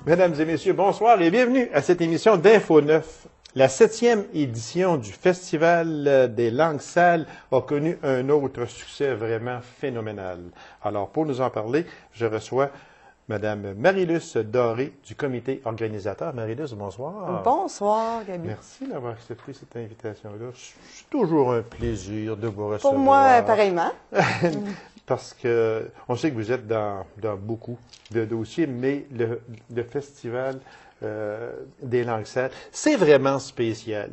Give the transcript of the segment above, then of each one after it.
Mesdames et messieurs, bonsoir et bienvenue à cette émission d'Info 9. La 7e édition du Festival des langues sales a connu un autre succès vraiment phénoménal. Alors, pour nous en parler, je reçois Madame Marie-Luce Doré du comité organisateur. Marie-Luce, bonsoir. Bonsoir, Gabi. Merci d'avoir accepté cette invitation-là. C'est toujours un plaisir de vous recevoir. Pour moi, pareillement. Parce que on sait que vous êtes dans beaucoup de dossiers, mais le Festival des langues sales, c'est vraiment spécial.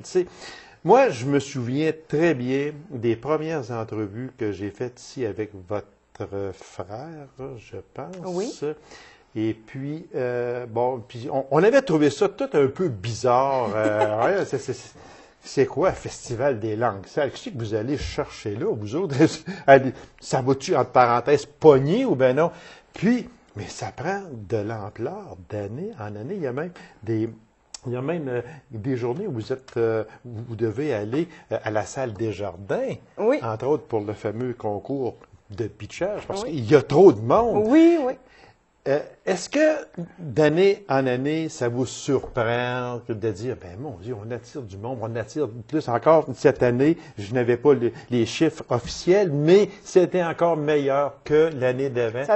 Moi, je me souviens très bien des premières entrevues que j'ai faites ici avec votre frère, je pense. Oui. Et puis, puis on avait trouvé ça tout un peu bizarre. C'est quoi un Festival des langues sales? Qu'est-ce que vous allez chercher là, vous autres? Ça va-tu, entre parenthèses, pogner ou ben non? Puis, mais ça prend de l'ampleur d'année en année. Il y a même des journées où vous devez aller à la salle des jardins, oui. Entre autres pour le fameux concours de pitchage, parce qu'il y a trop de monde. Oui, oui. Est-ce que d'année en année, ça vous surprend de dire, ben mon Dieu, on attire du monde, on attire plus encore cette année, je n'avais pas les chiffres officiels, mais c'était encore meilleur que l'année d'avant. Ça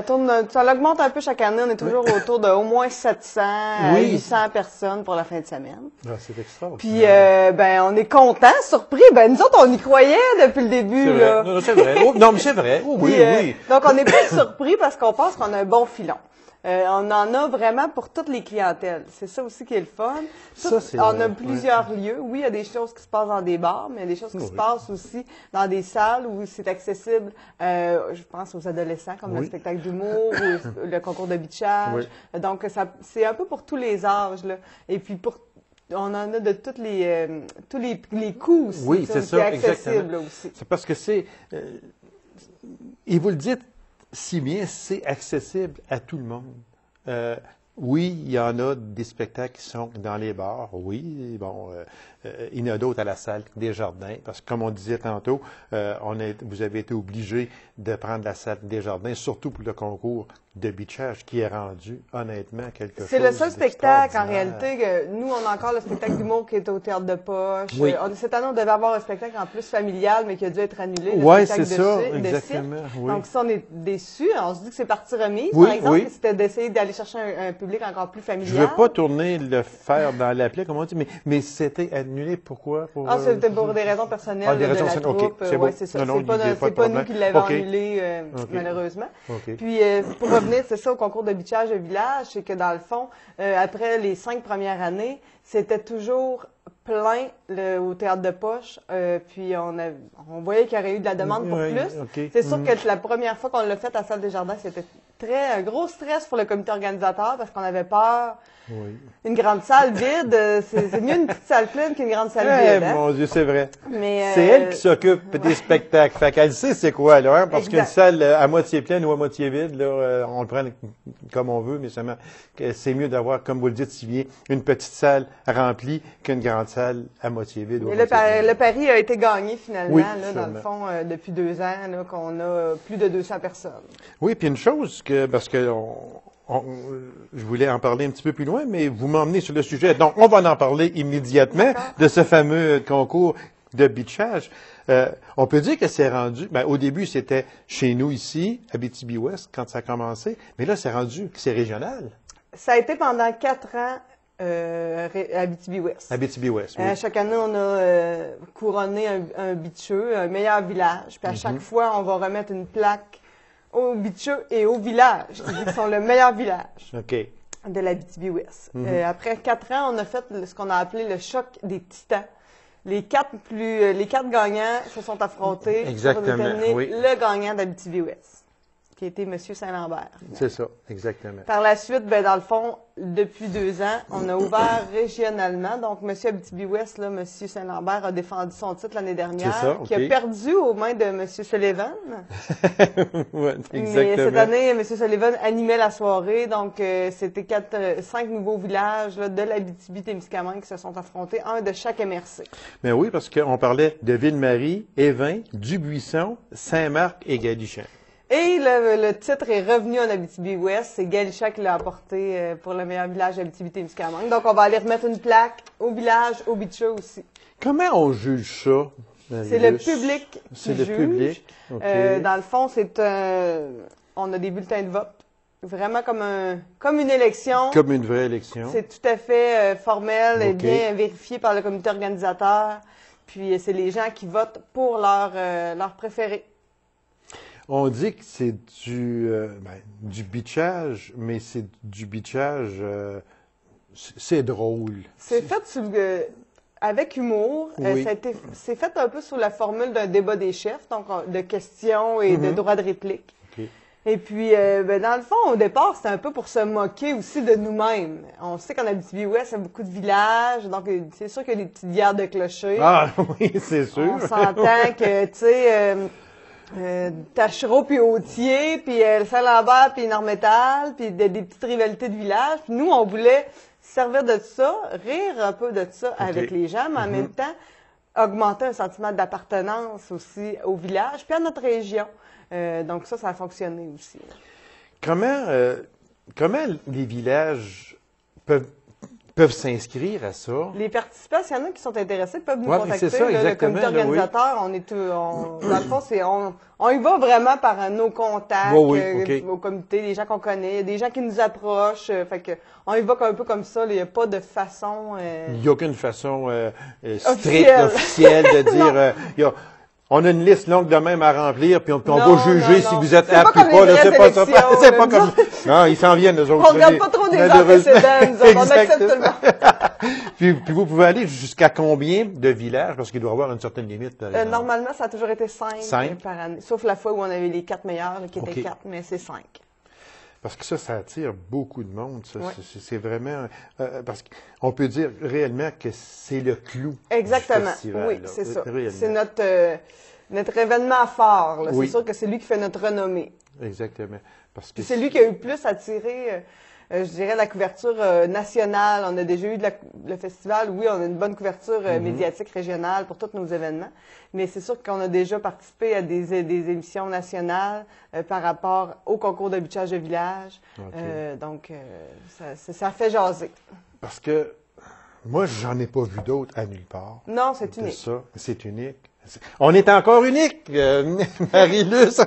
augmente un peu chaque année, on est toujours autour de au moins 700 à 800 personnes pour la fin de semaine. Ah, c'est extraordinaire. Puis, on est content, surpris. Ben, nous autres, on y croyait depuis le début, là. Non, c'est vrai. Non, mais c'est vrai. Oh, oui, oui. Donc, on n'est pas surpris parce qu'on pense qu'on a un bon filon. On en a vraiment pour toutes les clientèles. C'est ça aussi qui est le fun. On a plusieurs lieux. Oui, il y a des choses qui se passent dans des bars, mais il y a des choses qui se passent aussi dans des salles où c'est accessible, je pense, aux adolescents, comme le spectacle d'humour ou le concours de bitchage. Donc, c'est un peu pour tous les âges, là. Et puis, on en a de tous les coûts aussi. Oui, c'est ça, accessible là, aussi. C'est parce que et vous le dites si bien, c'est accessible à tout le monde. Oui, il y en a des spectacles qui sont dans les bars, oui, bon, il y en a d'autres à la salle des jardins, parce que comme on disait tantôt, vous avez été obligé de prendre la salle des jardins, surtout pour le concours de bitchage qui est rendu, honnêtement, quelque chose. C'est le seul spectacle, en réalité, que nous, on a encore le spectacle d'humour qui est au Théâtre de Poche. Oui. Cette année, on devait avoir un spectacle en plus familial, mais qui a dû être annulé. Oui, c'est ça, exactement. Oui. Donc, ça, on est déçus. On se dit que c'est partie remise, par exemple, c'était d'essayer d'aller chercher un public encore plus familial. Je ne veux pas tourner le fer dans la plaie, comme on dit, mais c'était annulé. Pourquoi? C'était pour des raisons personnelles de la troupe. Okay, c'est ça. C'est pas nous qui l'avons annulé, malheureusement. Puis, pour revenir, c'est ça, au concours de bitchage de village, c'est que dans le fond, après les 5 premières années, c'était toujours plein au Théâtre de Poche. Puis on voyait qu'il y aurait eu de la demande pour plus. C'est sûr que la première fois qu'on l'a fait à la salle des jardins, c'était un gros stress pour le comité organisateur parce qu'on avait peur. Oui. Une grande salle vide, c'est mieux une petite salle pleine qu'une grande salle vide. Hein? Mon Dieu, c'est vrai. Mais c'est elle qui s'occupe des spectacles. Fait qu'elle sait c'est quoi, là, hein? Parce qu'une salle à moitié pleine ou à moitié vide, là, on le prend comme on veut, mais seulement c'est mieux d'avoir, comme vous le dites si bien, une petite salle remplie qu'une grande salle à moitié vide. Et le pari a été gagné finalement, là, dans le fond, depuis 2 ans, là, qu'on a plus de 200 personnes. Oui, puis une chose, parce que je voulais en parler un petit peu plus loin, mais vous m'emmenez sur le sujet. Donc, on va en parler immédiatement de ce fameux concours de bitchage. On peut dire que c'est rendu, au début, c'était chez nous ici, à Abitibi-Ouest, quand ça a commencé, mais là, c'est rendu que c'est régional. Ça a été pendant 4 ans à Abitibi-Ouest. Abitibi-Ouest, oui. Chaque année, on a couronné un bitcheux, un meilleur village. Puis à chaque fois, on va remettre une plaque au bitcheux et au village, qui sont le meilleur village de l'Abitibi-Ouest. Après 4 ans, on a fait ce qu'on a appelé le choc des titans. Les 4 gagnants se sont affrontés pour déterminer le gagnant d'Abitibi-Ouest, qui a été M. Saint-Lambert. C'est ça, exactement. Par la suite, dans le fond, depuis 2 ans, on a ouvert régionalement. Donc, M. Abitibi-Ouest, là, M. Saint-Lambert a défendu son titre l'année dernière, qui a perdu aux mains de M. Sullivan. Oui, exactement. Mais cette année, M. Sullivan animait la soirée. Donc, c'était 5 nouveaux villages là, de l'Abitibi-Témiscamingue qui se sont affrontés, un de chaque MRC. Mais oui, parce qu'on parlait de Ville-Marie, Évin, Dubuisson, Saint-Marc et Galichan. Et le titre est revenu en Abitibi-Ouest. C'est Galichat qui l'a apporté pour le meilleur village d'Abitibi-Témiscamingue. Donc, on va aller remettre une plaque au village, au Bicha aussi. Comment on juge ça? C'est le public qui C'est le juge. public. Okay. Dans le fond, on a des bulletins de vote. Vraiment comme une élection. Comme une vraie élection. C'est tout à fait formel et bien vérifié par le comité organisateur. Puis c'est les gens qui votent pour leur préféré. On dit que c'est du bitchage, mais c'est du bitchage, c'est drôle. C'est fait avec humour. Oui. C'est fait un peu sous la formule d'un débat des chefs, donc de questions et de droits de réplique. Okay. Et puis, dans le fond, au départ, c'était un peu pour se moquer aussi de nous-mêmes. On sait qu'en Abitibi-Ouest, il y a beaucoup de villages, donc c'est sûr qu'il y a des petites guerres de clochers. Ah oui, c'est sûr. On s'entend que, tu sais, Tachereau puis Autier, puis Saint-Lambert puis Normétal, puis des petites rivalités de village. Puis nous, on voulait servir de ça, rire un peu de ça avec les gens, mais en même temps, augmenter un sentiment d'appartenance aussi au village, puis à notre région. Donc ça a fonctionné aussi. Comment les villages peuvent s'inscrire à ça? Les participants, s'il y en a qui sont intéressés, peuvent nous contacter. C'est ça, le comité organisateur, dans le fond, on y va vraiment par nos contacts au comité, des gens qu'on connaît, des gens qui nous approchent. Fait que on y va un peu comme ça. Il n'y a pas de façon... Il n'y a aucune façon stricte, officielle de dire... On a une liste longue de même à remplir, puis on va juger si vous êtes apte ou pas. C'est pas ça. C'est pas comme... Non, ils s'en viennent, eux autres. On regarde pas trop des antécédents, nous autres. On accepte tout le monde. puis vous pouvez aller jusqu'à combien de villages? Parce qu'il doit y avoir une certaine limite. Normalement, ça a toujours été 5 par année. Sauf la fois où on avait les 4 meilleurs, qui étaient 4, mais c'est 5. Parce que ça attire beaucoup de monde. Ça. Ouais. C'est vraiment... parce qu'on peut dire réellement que c'est le clou. Exactement. Du festival, oui, c'est ça. Réellement. C'est notre événement phare. Là. C'est sûr que c'est lui qui fait notre renommée. Exactement. Parce que c'est lui qui a eu le plus attiré, je dirais, la couverture nationale. On a déjà eu le festival. Oui, on a une bonne couverture médiatique régionale pour tous nos événements. Mais c'est sûr qu'on a déjà participé à des émissions nationales par rapport au concours de bitchage de village. Okay. Donc, ça fait jaser. Parce que moi, j'en ai pas vu d'autres à nulle part. Non, c'est unique. Ça, c'est unique. On est encore unique, Marie-Luce.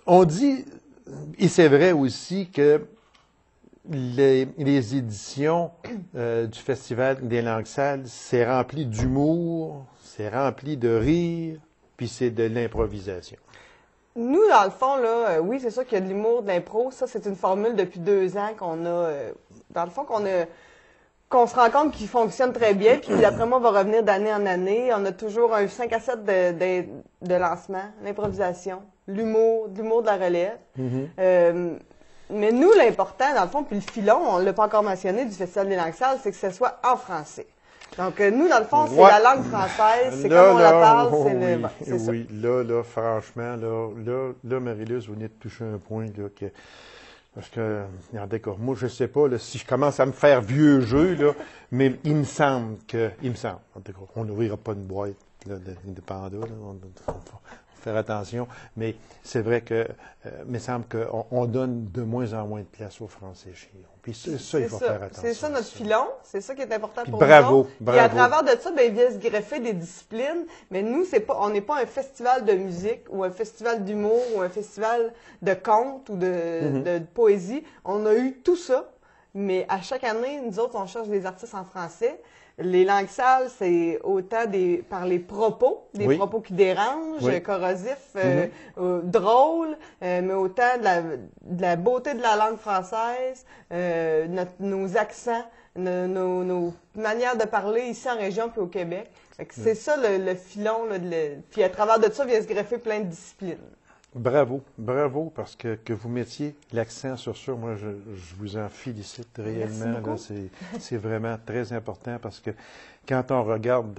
On dit, et c'est vrai aussi, que les éditions du Festival des Langues Sales, c'est rempli d'humour, c'est rempli de rire, puis c'est de l'improvisation. Nous, dans le fond, là, oui, c'est sûr qu'il y a de l'humour, de l'impro. Ça, c'est une formule depuis 2 ans qu'on a, dans le fond, qu'on se rend compte qu'il fonctionne très bien. Puis d'après moi, on va revenir d'année en année. On a toujours un 5 à 7 de lancement, l'improvisation, l'humour, de la relève. Mais nous, l'important, dans le fond, puis le filon, on ne l'a pas encore mentionné, du Festival des Langues Sales, c'est que ce soit en français. Donc, nous, dans le fond, c'est la langue française, c'est comme on la parle, c'est ça. Oui, là, franchement, là, Marie-Luce, vous venez de toucher un point, là, que... Parce que, regardez, moi, je sais pas, là, si je commence à me faire vieux jeu, là, mais il me semble, en tout cas, on n'ouvrira pas une boîte, là, de pandas, là, on faire attention, mais c'est vrai que, il me semble qu'on donne de moins en moins de place aux Français chez nous. Puis ça, il faut faire attention. C'est ça notre filon, c'est ça qui est important pour nous. Bravo. Et à travers de ça, il vient se greffer des disciplines, mais nous, on n'est pas un festival de musique ou un festival d'humour ou un festival de contes ou de poésie. On a eu tout ça, mais à chaque année, nous autres, on cherche des artistes en français. Les langues sales, c'est autant par les propos, propos qui dérangent, corrosifs, drôles, mais autant de la beauté de la langue française, nos accents, nos manières de parler ici en région puis au Québec. C'est ça le filon. Puis à travers de ça, vient se greffer plein de disciplines. Bravo, parce que vous mettiez l'accent sur ça. Moi, je vous en félicite réellement. C'est vraiment très important parce que quand on regarde,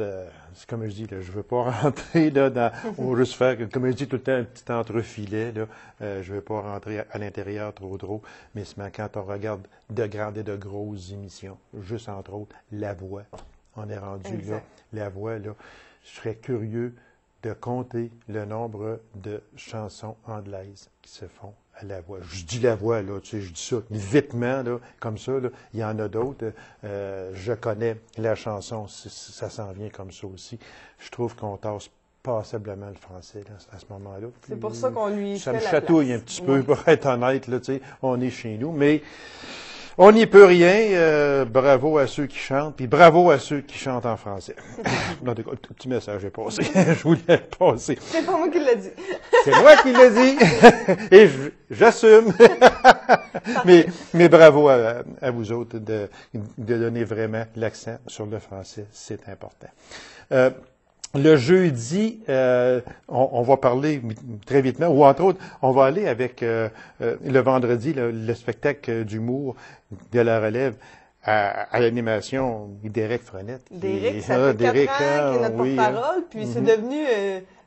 c'est comme je dis, là, je ne veux pas rentrer là, on va juste faire, comme je dis tout le temps, un petit entrefilet. Là, je ne veux pas rentrer à l'intérieur trop, mais quand on regarde de grandes et de grosses émissions, juste entre autres, La Voix, on est rendu là, La Voix, là, je serais curieux de compter le nombre de chansons anglaises qui se font à la voix. Je dis la voix, là, tu sais, je dis ça vitement, là, comme ça, là. Il y en a d'autres. Je connais la chanson, ça s'en vient comme ça aussi. Je trouve qu'on tasse passablement le français là, à ce moment-là. C'est pour ça qu'on lui ça fait me la chatouille place. un petit peu, pour être honnête, là, tu sais, on est chez nous, mais on n'y peut rien. Bravo à ceux qui chantent, puis bravo à ceux qui chantent en français. Non, tout petit message est passé. Je voulais le passer. C'est pas moi qui l'ai dit. C'est moi qui l'ai dit. Et j'assume. mais bravo à vous autres de donner vraiment l'accent sur le français. C'est important. Le jeudi, on va parler très vitement, ou entre autres, on va aller avec le vendredi, le spectacle d'humour de la relève à l'animation d'Éric Frenette. D'Éric, ça fait 4 ans qu'il est notre porte-parole, puis c'est devenu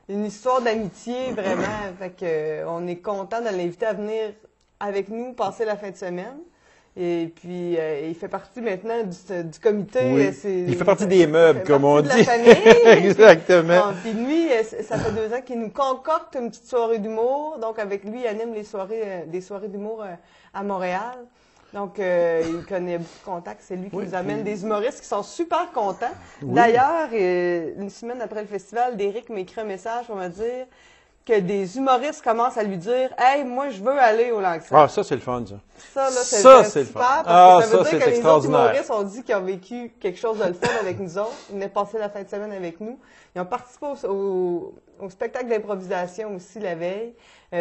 une histoire d'amitié, vraiment. Fait que, on est content de l'inviter à venir avec nous passer la fin de semaine. Et puis, il fait partie maintenant du comité. Oui. Il fait partie des meubles, comme on dit. De la famille. Exactement. Bon, puis lui, ça fait 2 ans qu'il nous concocte une petite soirée d'humour. Donc, avec lui, il anime des soirées d'humour à Montréal. Donc, il connaît beaucoup de contacts. C'est lui qui nous amène des humoristes qui sont super contents. Oui. D'ailleurs, une semaine après le festival, Déric m'a écrit un message pour me dire que des humoristes commencent à lui dire « Hey, moi, je veux aller au Lac-Saint. » Ah, ça, c'est le fun, ça. Ça, là, c'est le fun. Parce que ça veut dire que les autres humoristes ont dit qu'ils ont vécu quelque chose de le fun avec nous autres. Ils venaient passer la fin de semaine avec nous. Ils ont participé au spectacle d'improvisation aussi la veille.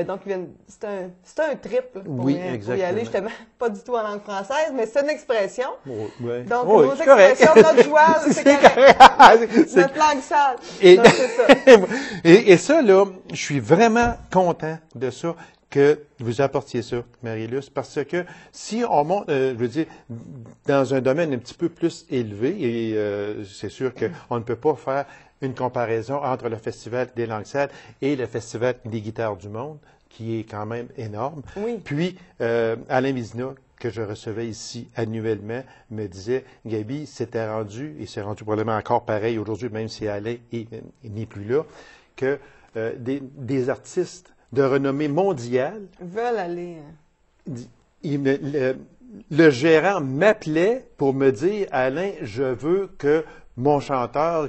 Donc, c'est un trip là, pour y aller, justement. Pas du tout en langue française, mais c'est une expression. Oh, ouais. Donc, nos expressions, notre joie, c'est correct. Notre langue sale. Donc, c'est ça. Et ça, là, je suis vraiment content de ça, que vous apportiez ça, Marie-Luce, parce que si on monte, je veux dire, dans un domaine un petit peu plus élevé, et c'est sûr qu'on ne peut pas faire une comparaison entre le Festival des langues sales et le Festival des guitares du monde, qui est quand même énorme. Oui. Puis, Alain Vizina, que je recevais ici annuellement, me disait, Gaby, c'était rendu, et c'est rendu probablement encore pareil aujourd'hui, même si Alain n'est plus là, que des artistes de renommée mondiale veulent aller. Le gérant m'appelait pour me dire, Alain, je veux que mon chanteur,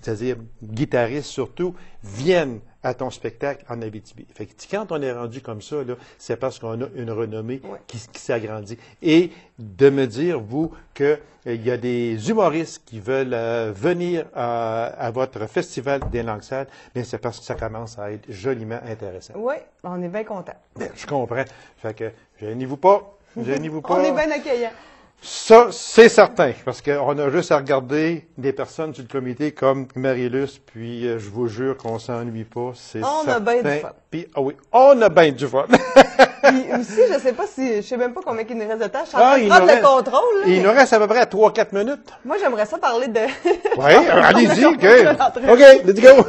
c'est-à-dire guitariste surtout, vienne à ton spectacle en Abitibi. Fait que quand on est rendu comme ça, là, c'est parce qu'on a une renommée qui s'agrandit. Et de me dire, vous, qu'il y a des humoristes qui veulent venir à votre festival des langues sales, bien, c'est parce que ça commence à être joliment intéressant. Oui, on est bien contents. Je comprends. Fait que, gênez-vous pas. Gênez-vous pas. On est bien accueillants. Ça, c'est certain, parce qu'on a juste à regarder des personnes sur le comité comme Marie-Luce, puis je vous jure qu'on s'ennuie pas, c'est certain. On a bien du fun. Puis, ah oui, on a bien du fun. Puis aussi, je sais même pas combien il nous reste de temps. Je suis en train de prendre le contrôle. Là, il nous reste à peu près à 3-4 minutes. Moi, j'aimerais ça parler de... Oui, allez-y, OK, let's go.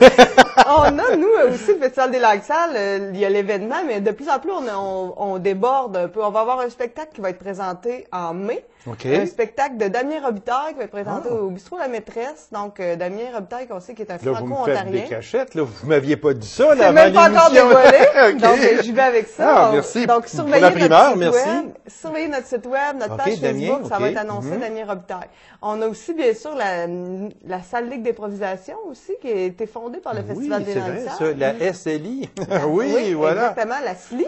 On a, nous, aussi, le Festival des Lacs Sales, il y a l'événement, mais de plus en plus, on déborde un peu. On va avoir un spectacle qui va être présenté en mai. Okay. Un spectacle de Damien Robitaille qui va être présenté au Bistrot La Maîtresse. Donc, Damien Robitaille, qu'on sait qui est un franco-ontarien. Vous me faites des cachettes, là. Vous m'aviez pas dit ça, là, avant l'émission. C'est même pas encore dévoilé. Okay. Donc, j'y vais avec ça. Ah, merci. Donc, surveillez notre site merci. web. Surveillez notre site web, notre page Facebook. Ça va être annoncé, Damien Robitaille. On a aussi, bien sûr, la salle Ligue d'improvisation aussi, qui a été fondée par le Festival des Langues Sales. La SLI. Oui, voilà. Exactement, la SLI.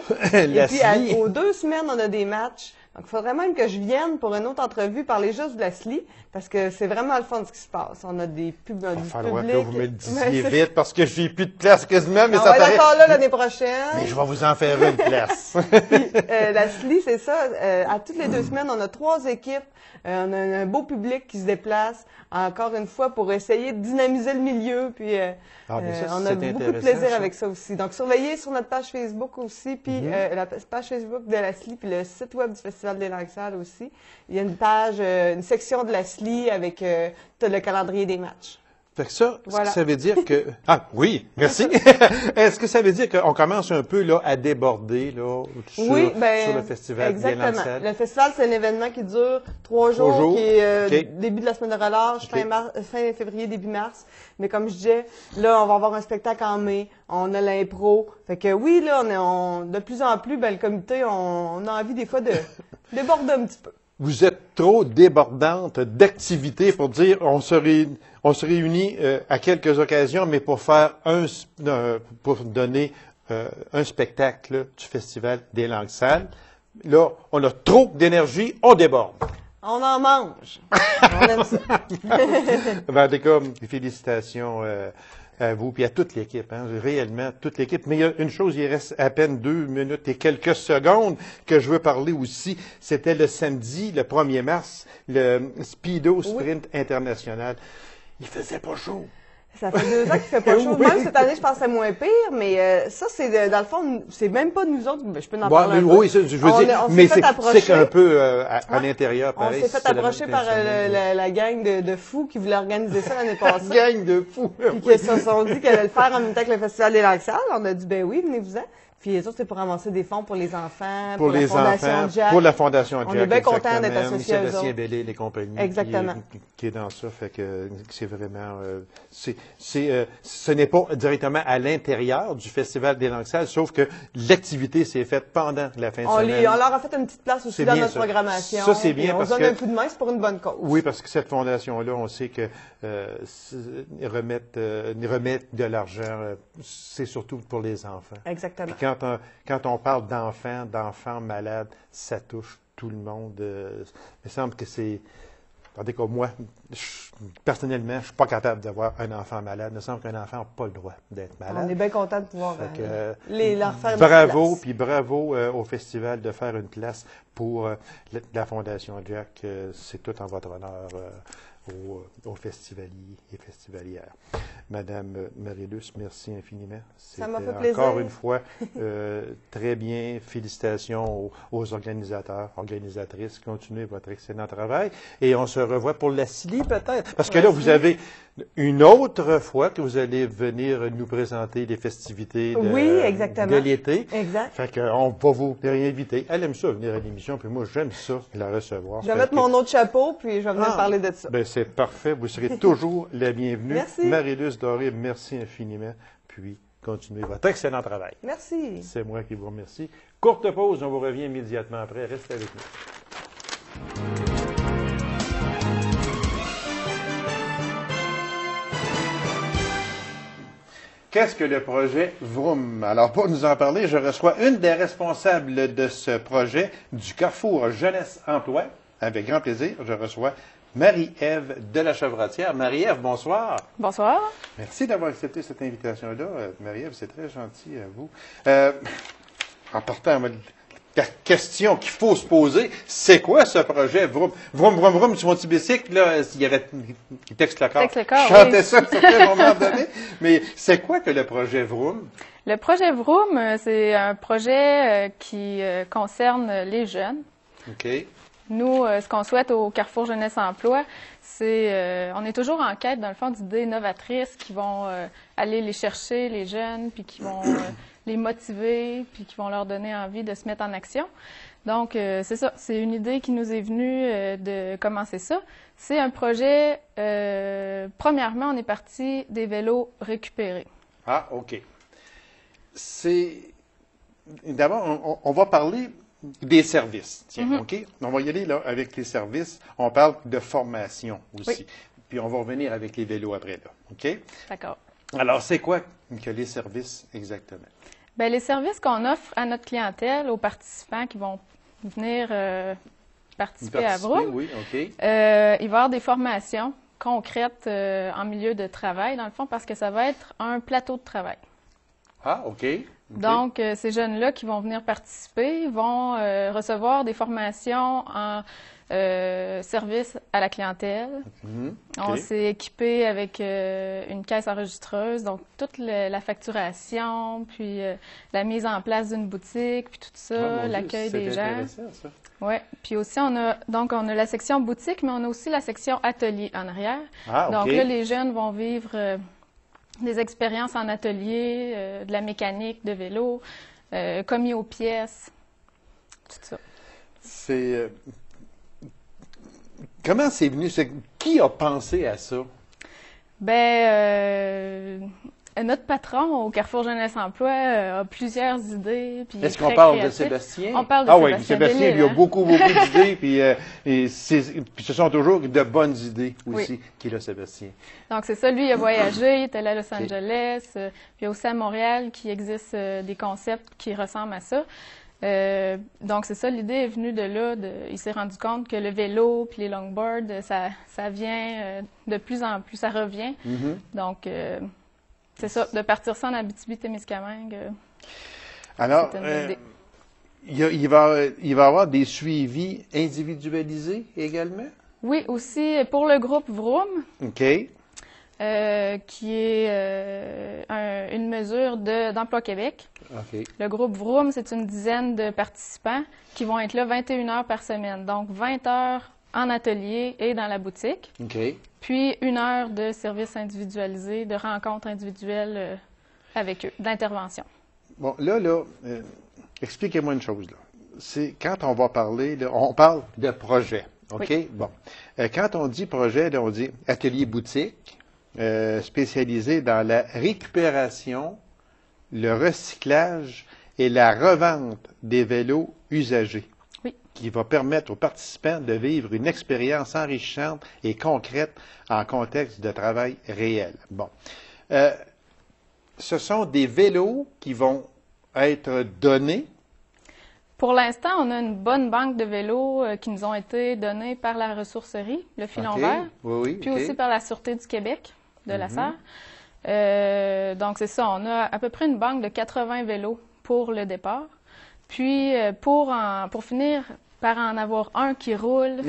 La Et puis, SLI. aux 2 semaines, on a des matchs. Donc, il faudrait même que je vienne pour une autre entrevue, parler juste de la SLI, parce que c'est vraiment le fun de ce qui se passe. On a des pubs, du public. Il va falloir que vous me le disiez vite, parce que j'ai plus de place quasiment, mais on ça va être encore là l'année prochaine. Mais je vais vous en faire une place. Puis, la SLI, c'est ça. À toutes les 2 semaines, on a 3 équipes. On a un beau public qui se déplace, encore une fois, pour essayer de dynamiser le milieu. Puis, on a beaucoup de plaisir avec ça aussi. Donc, surveillez sur notre page Facebook aussi, puis la page Facebook de la SLI, puis le site web du Festival des Langues Sales aussi. Il y a une page, une section de la SLI avec tout le calendrier des matchs. Fait que ça, Voilà. est-ce que ça veut dire que... Ah, oui, merci. Est-ce que ça veut dire qu'on commence un peu là, à déborder là, sur le festival des Langues Sales? Le festival, c'est un événement qui dure 3 jours, qui est début de la semaine de relâche, fin février, début mars. Mais comme je disais, là, on va avoir un spectacle en mai, on a l'impro. Fait que oui, là, de plus en plus, le comité, on a envie des fois de déborder un petit peu. Vous êtes trop débordante d'activités pour dire on se réunit à quelques occasions, mais pour faire pour donner un spectacle là, du Festival des Langues Sales. Là, on a trop d'énergie, on déborde. On en mange. On aime ça. En tout cas, félicitations à vous et à toute l'équipe, hein, réellement toute l'équipe. Mais il y a une chose, il reste à peine 2 minutes et quelques secondes que je veux parler aussi. C'était le samedi, le 1er mars, le Speedo Sprint International. Il faisait pas chaud. Ça fait 2 ans qu'il fait pas chaud. Oui. Même cette année, je pense que c'est moins pire, mais ça, c'est dans le fond, c'est même pas nous autres. Je peux en parler un peu. Oui, je veux dire, mais c'est un peu à l'intérieur, pareil. On s'est fait approcher par la gang de fous qui voulait organiser ça l'année passée. Gang de fous! Puis qui se sont dit qu'elle allait le faire en même temps que le Festival des Langues Sales. On a dit, ben oui, venez-vous-en. Puis les autres, c'est pour ramasser des fonds pour les enfants, pour la Fondation Jack. Pour la Fondation Jack, on est bien contents d'être associés à eux autres. Bellé, les compagnies. Exactement. Qui est dans ça, fait que c'est vraiment... ce n'est pas directement à l'intérieur du Festival des Langues Sales, sauf que l'activité s'est faite pendant la fin de semaine. On leur a fait une petite place aussi dans notre programmation. Ça, c'est bien parce que... On donne un coup de main, c'est pour une bonne cause. Oui, parce que cette fondation-là, on sait que remettre de l'argent, c'est surtout pour les enfants. Exactement. Puis quand on parle d'enfants malades, ça touche tout le monde. Il me semble que c'est... Tandis que moi, personnellement, je ne suis pas capable d'avoir un enfant malade. Il me semble qu'un enfant n'a pas le droit d'être malade. On est bien content de pouvoir leur faire une bravo, place. Puis bravo au festival de faire une place pour la Fondation Jack. C'est tout en votre honneur aux festivaliers et festivalières. Madame Marie-Luce, merci infiniment. Ça m'a fait plaisir. Encore une fois, très bien. Félicitations aux organisateurs, organisatrices. Continuez votre excellent travail. Et on se revoit pour la CILI peut-être. Parce que là, vous avez une autre fois que vous allez venir nous présenter les festivités de l'été. Exact. Fait qu'on va vous réinviter. Elle aime ça, venir à l'émission, puis moi, j'aime ça, la recevoir. Je vais mettre mon autre chapeau, puis je vais venir parler de ça. Ben, c'est parfait. Vous serez toujours la bienvenue. Merci. Marie-Luce Doré, merci infiniment. Puis, continuez votre excellent travail. Merci. C'est moi qui vous remercie. Courte pause, on vous revient immédiatement après. Restez avec nous. Qu'est-ce que le projet Vroom? Alors, pour nous en parler, je reçois une des responsables de ce projet du Carrefour Jeunesse Emploi. Avec grand plaisir, je reçois Marie-Ève de la Chevratière. Marie-Ève, bonsoir. Bonsoir. Merci d'avoir accepté cette invitation-là. Marie-Ève, c'est très gentil à vous. En partant, la question qu'il faut se poser, c'est quoi ce projet Vroom? Vroom, vroom, vroom, sur mon petit bicycle, là, il y avait Texte le corps. Texte le corps, je chantais ça à un certain moment donné. Mais c'est quoi que le projet Vroom? Le projet Vroom, c'est un projet qui concerne les jeunes. OK. Nous, ce qu'on souhaite au Carrefour Jeunesse Emploi, c'est, on est toujours en quête, dans le fond, d'idées novatrices qui vont aller les chercher, les jeunes, puis qui vont les motiver, puis qui vont leur donner envie de se mettre en action. Donc, c'est ça, c'est une idée qui nous est venue de commencer ça. C'est un projet, premièrement, on est parti des vélos récupérés. Ah, OK. D'abord, on va parler des services. Tiens, OK? On va y aller là, avec les services. On parle de formation aussi. Oui. Puis on va revenir avec les vélos après, là. OK? D'accord. Alors, c'est quoi que les services exactement? Bien, les services qu'on offre à notre clientèle, aux participants qui vont venir participer à Vroom, oui, OK. il va y avoir des formations concrètes en milieu de travail, dans le fond, parce que ça va être un plateau de travail. Ah, OK. Donc, ces jeunes-là qui vont venir participer vont recevoir des formations en service à la clientèle. On s'est équipé avec une caisse enregistreuse, donc toute la facturation, puis la mise en place d'une boutique, puis tout ça, l'accueil des gens. Oui. Puis aussi, on a la section boutique, mais on a aussi la section atelier en arrière. Ah, donc là, les jeunes vont vivre des expériences en atelier, de la mécanique de vélo, commis aux pièces, tout ça. C'est... Comment c'est venu? Qui a pensé à ça? Notre patron au Carrefour Jeunesse Emploi a plusieurs idées. Est-ce qu'on parle de Sébastien? On parle de Sébastien. Sébastien. Oui, Sébastien, il a beaucoup d'idées, puis ce sont toujours de bonnes idées aussi qu'il a, Sébastien. Donc, c'est ça. Lui, il a voyagé, il est allé à Los Angeles, puis aussi à Montréal, qui existe des concepts qui ressemblent à ça. Donc, c'est ça, l'idée est venue de là. Il s'est rendu compte que le vélo puis les longboards, ça vient de plus en plus, ça revient. Donc, c'est ça, de partir ça en Abitibi-Témiscamingue. Alors, il va y avoir des suivis individualisés également? Oui, aussi pour le groupe Vroom. OK. Qui est une mesure d'Emploi Québec. OK. Le groupe Vroom, c'est une dizaine de participants qui vont être là 21 heures par semaine. Donc, 20 heures en atelier et dans la boutique. OK. Puis, 1 heure de service individualisé, de rencontres individuelles avec eux, d'intervention. Bon, là, expliquez-moi une chose, là. C'est quand on va parler, là, on parle de projet. OK? Oui. Bon. Quand on dit projet, là, on dit atelier boutique, spécialisé dans la récupération, le recyclage et la revente des vélos usagés, qui va permettre aux participants de vivre une expérience enrichissante et concrète en contexte de travail réel. Bon. Ce sont des vélos qui vont être donnés. Pour l'instant, on a une bonne banque de vélos qui nous ont été donnés par la ressourcerie, le Filon Vert, puis aussi par la Sûreté du Québec, de la Sarre. Donc, c'est ça, on a à peu près une banque de 80 vélos pour le départ. Puis, pour finir par en avoir un qui roule,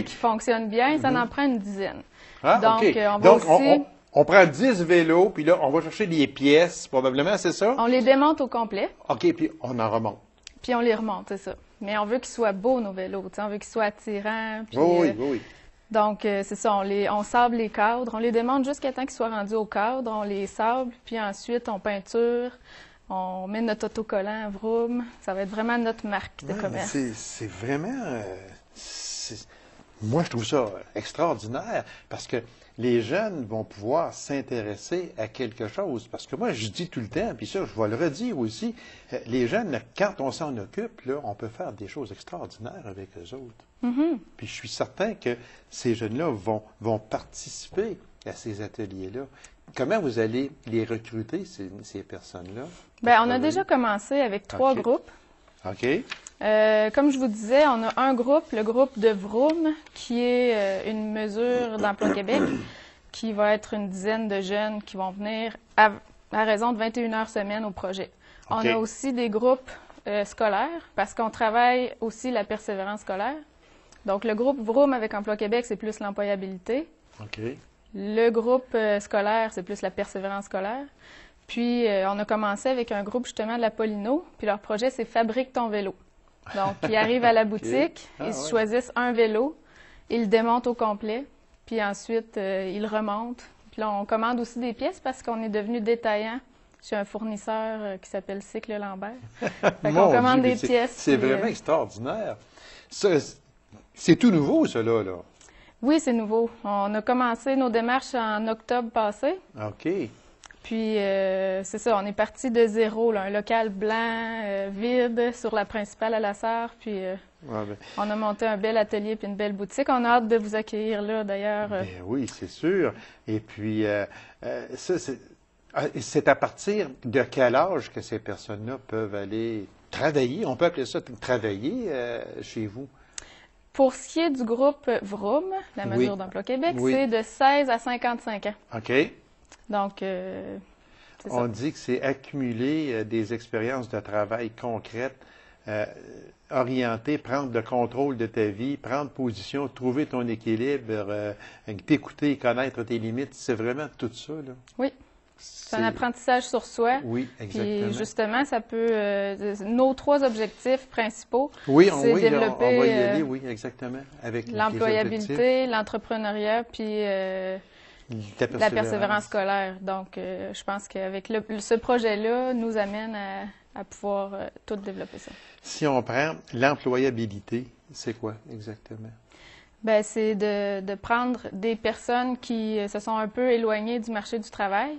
qui fonctionne bien, ça en prend une dizaine. Ah, donc, on prend 10 vélos, puis là, on va chercher des pièces, probablement, c'est ça? On les démonte au complet. OK, puis on en remonte. Puis on les remonte, c'est ça. Mais on veut qu'ils soient beaux, nos vélos. On veut qu'ils soient attirants. Puis, oui. Donc, c'est ça, on sable les cadres. On les démonte jusqu'à temps qu'ils soient rendus au cadre. On les sable, puis ensuite, on peinture. On met notre autocollant Vroom. Ça va être vraiment notre marque de commerce. C'est vraiment... moi, je trouve ça extraordinaire parce que les jeunes vont pouvoir s'intéresser à quelque chose. Parce que moi, je dis tout le temps, puis ça, je vais le redire aussi, les jeunes, quand on s'en occupe, là, on peut faire des choses extraordinaires avec eux autres. Puis je suis certain que ces jeunes-là vont participer à ces ateliers-là. Comment vous allez les recruter, ces personnes-là? Bien, on a déjà commencé avec 3 groupes. OK. Comme je vous disais, on a un groupe, le groupe de Vroom, qui est une mesure d'Emploi Québec, qui va être une dizaine de jeunes qui vont venir à raison de 21 heures semaine au projet. Okay. On a aussi des groupes scolaires, parce qu'on travaille aussi la persévérance scolaire. Donc, le groupe Vroom avec Emploi Québec, c'est plus l'employabilité. OK. Le groupe scolaire, c'est plus la persévérance scolaire. Puis, on a commencé avec un groupe justement de la Paulino, puis leur projet, c'est « Fabrique ton vélo ». Donc, ils arrivent à la boutique, ils choisissent un vélo, ils le démontent au complet, puis ensuite, ils le remontent. Puis là, on commande aussi des pièces parce qu'on est devenu détaillant chez un fournisseur qui s'appelle Cycle Lambert. Fait qu'on commande des pièces. C'est vraiment extraordinaire. C'est tout nouveau, cela, là. Oui, c'est nouveau. On a commencé nos démarches en octobre passé. OK. Puis, c'est ça, on est parti de zéro, là, un local blanc, vide, sur la principale à la Sarre. Puis, on a monté un bel atelier puis une belle boutique. On a hâte de vous accueillir là, d'ailleurs. Oui, c'est sûr. Et puis, ça, c'est à partir de quel âge que ces personnes-là peuvent aller travailler? On peut appeler ça travailler chez vous? Pour ce qui est du groupe Vroom, la mesure d'Emploi Québec, c'est de 16 à 55 ans. OK. Donc, On dit que c'est accumuler des expériences de travail concrètes, orienter, prendre le contrôle de ta vie, prendre position, trouver ton équilibre, t'écouter, connaître tes limites. C'est vraiment tout ça, là. Oui. C'est un apprentissage sur soi. Oui, exactement. Puis justement, ça peut... nos 3 objectifs principaux, oui, c'est développer... on va y aller, oui, exactement. Avec l'employabilité, l'entrepreneuriat, puis la persévérance scolaire. Donc, je pense qu'avec ce projet-là, nous amène à pouvoir tout développer ça. Si on prend l'employabilité, c'est quoi exactement? Bien, c'est de prendre des personnes qui se sont un peu éloignées du marché du travail,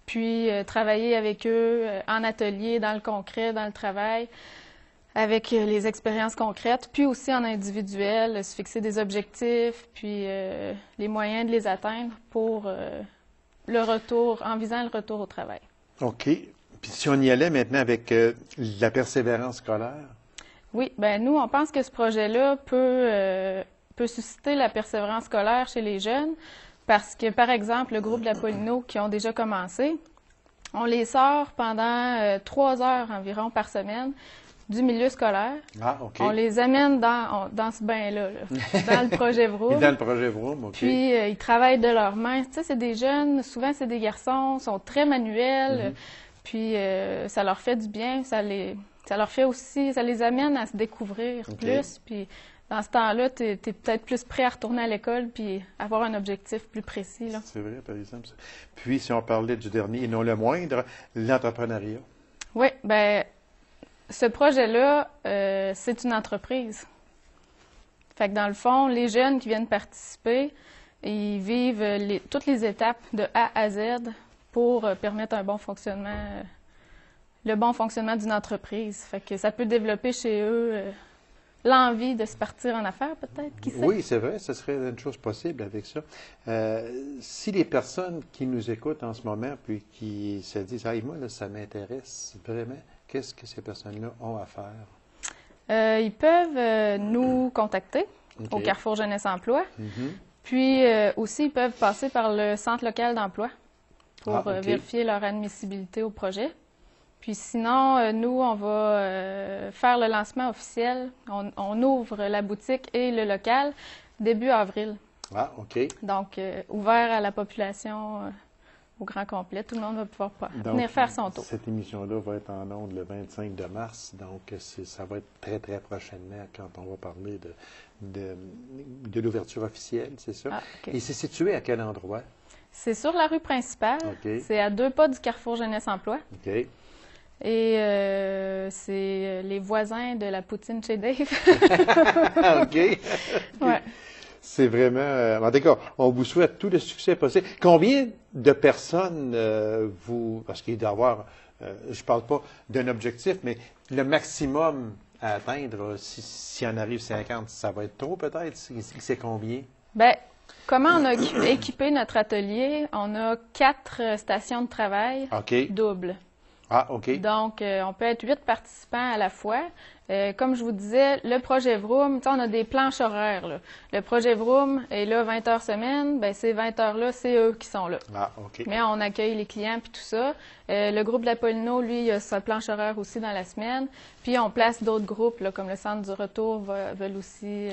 puis travailler avec eux en atelier, dans le concret, dans le travail, avec les expériences concrètes, puis aussi en individuel, se fixer des objectifs, puis les moyens de les atteindre pour le retour, en visant le retour au travail. OK. Puis si on y allait maintenant avec la persévérance scolaire? Oui, bien nous, on pense que ce projet-là peut susciter la persévérance scolaire chez les jeunes parce que, par exemple, le groupe de l'Apollino qui ont déjà commencé, on les sort pendant 3 heures environ par semaine du milieu scolaire. Ah, OK. On les amène dans ce bain-là, dans le projet Vroom. Dans le projet Vroom, OK. Puis, ils travaillent de leurs mains. Tu sais, c'est des jeunes, souvent c'est des garçons, sont très manuels. Puis, ça leur fait du bien, ça leur fait aussi, ça les amène à se découvrir plus. Puis, dans ce temps-là, tu es peut-être plus prêt à retourner à l'école puis avoir un objectif plus précis. C'est vrai, par exemple. Ça. Puis, si on parlait du dernier, et non le moindre, l'entrepreneuriat. Oui, bien, ce projet-là, c'est une entreprise. Fait que dans le fond, les jeunes qui viennent participer, ils vivent toutes les étapes de A à Z pour permettre un bon fonctionnement, le bon fonctionnement d'une entreprise. Fait que ça peut développer chez eux l'envie de se partir en affaires, peut-être, qui sait? Oui, c'est vrai, ce serait une chose possible avec ça. Si les personnes qui nous écoutent en ce moment, puis qui se disent « Ah, moi, là, ça m'intéresse vraiment », qu'est-ce que ces personnes-là ont à faire? Ils peuvent nous contacter au Carrefour Jeunesse Emploi. Puis aussi, ils peuvent passer par le Centre local d'emploi pour vérifier leur admissibilité au projet. Puis sinon, nous, on va faire le lancement officiel. On ouvre la boutique et le local début avril. Ah, OK. Donc, ouvert à la population au grand complet. Tout le monde va pouvoir venir faire son tour. Cette émission-là va être en ondes le 25 de mars. Donc, ça va être très, très prochainement quand on va parler de l'ouverture officielle, c'est ça? Ah, Et c'est situé à quel endroit? C'est sur la rue principale. C'est à 2 pas du Carrefour Jeunesse Emploi. OK. Et c'est les voisins de la poutine chez Dave. OK. Ouais. C'est vraiment... en tout cas, on vous souhaite tout le succès possible. Combien de personnes parce qu'il doit y avoir... je ne parle pas d'un objectif, mais le maximum à atteindre, s'il en arrive 50, ça va être trop peut-être? C'est combien? Bien, comment on a équipé notre atelier? On a 4 stations de travail doubles. Ah, OK. Donc, on peut être 8 participants à la fois. Comme je vous disais, le projet Vroom, on a des planches horaires. Là. Le projet Vroom est là 20 heures semaine. Bien, ces 20 heures-là, c'est eux qui sont là. Ah, OK. Mais on accueille les clients puis tout ça. Le groupe de l'Apollino, lui, il a sa planche horaire aussi dans la semaine. Puis, on place d'autres groupes, là, comme le Centre du Retour, veulent aussi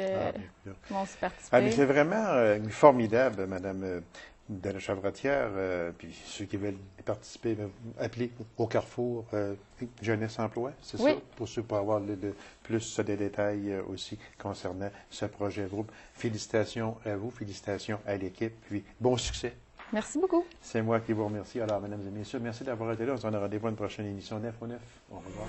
vont aussi participer. Ah, mais c'est vraiment formidable, Madame de la Chavrotière, puis ceux qui veulent participer, appelez au Carrefour Jeunesse Emploi, c'est ça? Pour ceux pour avoir plus de détails aussi concernant ce projet groupe. Félicitations à vous, félicitations à l'équipe, puis bon succès. Merci beaucoup. C'est moi qui vous remercie. Alors, mesdames et messieurs, merci d'avoir été là. On se donne rendez-vous à une prochaine émission 9 au 9. Au revoir.